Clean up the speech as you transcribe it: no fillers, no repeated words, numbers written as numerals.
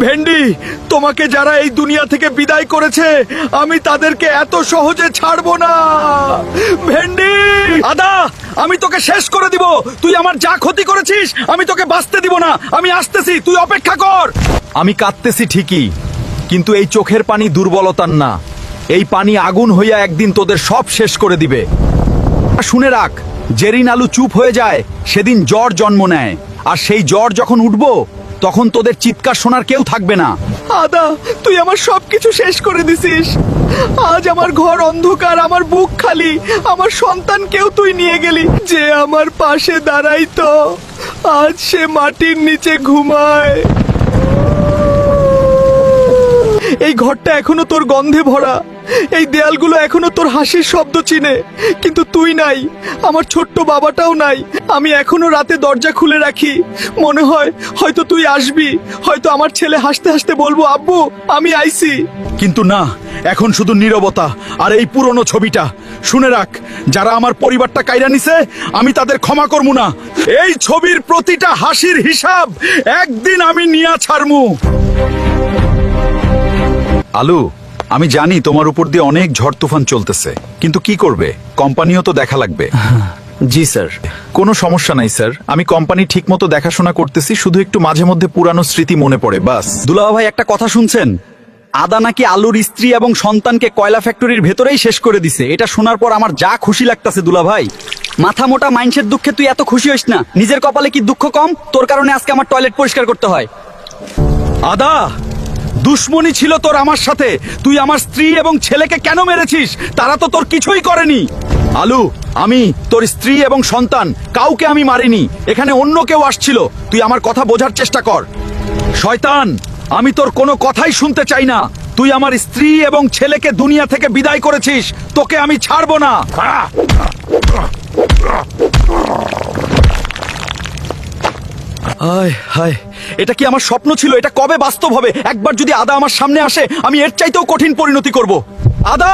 ভেন্ডি, তোমাকে যারা এই দুনিয়া থেকে বিদায় করেছে আমি তাদেরকে এত সহজে ছাড়বো না। ভেন্ডি, আদা, আমি তোকে শেষ করে দিব। তুই আমার যা ক্ষতি করেছিস আমি তোকে বাঁচতে দিব না। আমি আসতেছি, তুই অপেক্ষা কর। আমি কাঁদতেছি ঠিকই, কিন্তু এই চোখের পানি দুর্বলতার না। এই পানি আগুন হইয়া একদিন তোদের সব শেষ করে দিবে। শুনে রাখ, যেদিন আলু চুপ হয়ে যায় সেদিন জ্বর জন্ম নেয়, আর সেই জ্বর যখন উঠবো তখন তোদের চিৎকার শোনার কেউ থাকবে না। আদা, তুই আমার সবকিছু শেষ করে দিছিস। আজ আমার ঘর অন্ধকার, আমার বুক খালি, আমার সন্তানকেও তুই নিয়ে গেলি। যে আমার পাশে দাঁড়াইতো আজ সে মাটির নিচে ঘুমায়। এই ঘরটা এখনো তোর গন্ধে ভরা, এই দেয়ালগুলো এখনো তোর হাসির শব্দ চিনে, কিন্তু তুই নাই, আমার ছোট্ট বাবাটাও নাই। আমি এখনো রাতে দরজা খুলে রাখি, মনে হয় হয়তো তুই আসবি, হয়তো আমার ছেলে হাসতে হাসতে বলবো আব্বু আমি আইছি। কিন্তু না, এখন শুধু নীরবতা আর এই পুরনো ছবিটা। শুনে রাখ, যারা আমার পরিবারটা কাইরা নিছে আমি তাদের ক্ষমা করবো না। এই ছবির প্রতিটা হাসির হিসাব একদিন আমি নিয়া ছাড়মু। আলু, আমি জানি তোমার উপর দিয়ে অনেক ঝড় তুফান চলতেছে, কিন্তু কি করবে, কোম্পানিও তো দেখা লাগবে। জি স্যার। কোনো সমস্যা নাই স্যার, আমি কোম্পানি ঠিকমতো দেখাশোনা করতেছি, শুধু একটু মাঝে মধ্যে পুরানো স্মৃতি মনে পড়ে বাস। দুলাভা ভাই, একটা কথা শুনছেন? আদা নাকি আলুর স্ত্রী এবং সন্তানকে কয়লা ফ্যাক্টরির ভেতরেই শেষ করে দিছে। এটা শোনার পর আমার যা খুশি লাগতাছে দুলা ভাই। মাথা মোটা মাইন্ডসের দুঃখে তুই এত খুশি হইস না। নিজের কপালে কি দুঃখ কম? তোর কারণে আজকে আমার টয়লেট পরিষ্কার করতে হয়। আদা, দুশ্মনী ছিল তোর আমার সাথে। তুই আমার স্ত্রী এবং ছেলেকে কেন মেরেছিস? তারা তো তোর কিছুই করেনি। আলু, আমি তোর স্ত্রী এবং সন্তান কাউকে আমি মারিনি। এখানে অন্য কেউ আসছিল। তুই আমার কথা বোঝার চেষ্টা কর। শয়তান, আমি তোর কোনো কথাই শুনতে চাই না। তুই আমার স্ত্রী এবং ছেলেকে দুনিয়া থেকে বিদায় করেছিস, তোকে আমি ছাড়বো না। হায় হায়, এটা কি আমার স্বপ্ন ছিল? এটা কবে বাস্তব হবে? একবার যদি আদা আমার সামনে আসে আমি এর চাইতেও কঠিন পরিণতি করব। আদা!